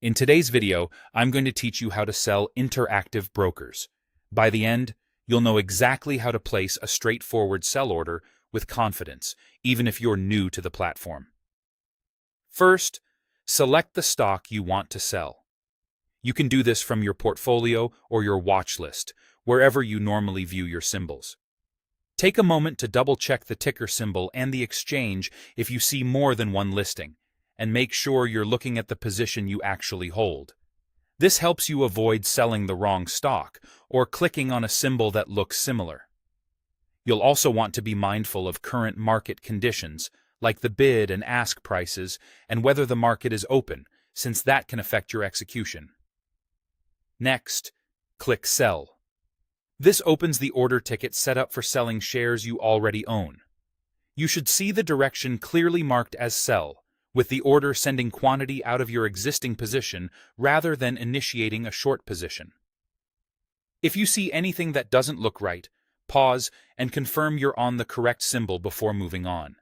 In today's video, I'm going to teach you how to sell interactive brokers. By the end, you'll know exactly how to place a straightforward sell order with confidence, even if you're new to the platform. First, select the stock you want to sell. You can do this from your portfolio or your watch list, wherever you normally view your symbols. Take a moment to double-check the ticker symbol and the exchange if you see more than one listing, and make sure you're looking at the position you actually hold. This helps you avoid selling the wrong stock or clicking on a symbol that looks similar. You'll also want to be mindful of current market conditions, like the bid and ask prices and whether the market is open, since that can affect your execution. Next, click Sell. This opens the order ticket set up for selling shares you already own. You should see the direction clearly marked as Sell, with the order sending quantity out of your existing position rather than initiating a short position. If you see anything that doesn't look right, pause and confirm you're on the correct symbol before moving on.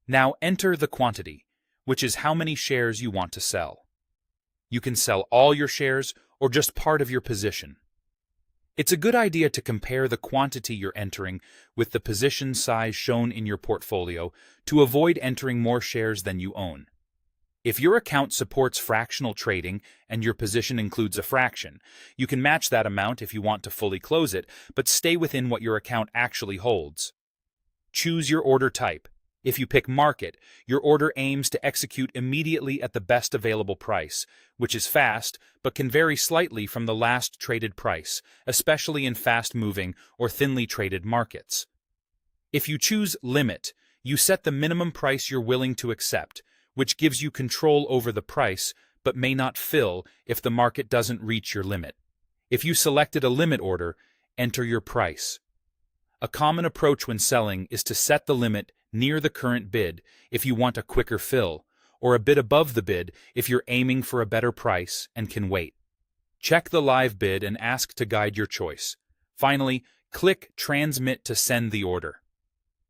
Now enter the quantity, which is how many shares you want to sell. You can sell all your shares or just part of your position. It's a good idea to compare the quantity you're entering with the position size shown in your portfolio to avoid entering more shares than you own. If your account supports fractional trading and your position includes a fraction, you can match that amount if you want to fully close it, but stay within what your account actually holds. Choose your order type. If you pick Market, your order aims to execute immediately at the best available price, which is fast but can vary slightly from the last traded price, especially in fast-moving or thinly traded markets. If you choose Limit, you set the minimum price you're willing to accept, which gives you control over the price but may not fill if the market doesn't reach your limit. If you selected a limit order, enter your price. A common approach when selling is to set the limit near the current bid if you want a quicker fill, or a bit above the bid if you're aiming for a better price and can wait. Check the live bid and ask to guide your choice. Finally, click Transmit to send the order.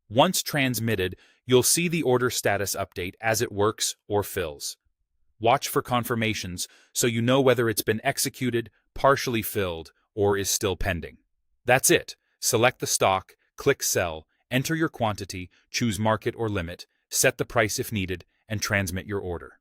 Once transmitted, you'll see the order status update as it works or fills. Watch for confirmations so you know whether it's been executed, partially filled, or is still pending. That's it. Select the stock, click Sell, enter your quantity, choose Market or Limit, set the price if needed, and transmit your order.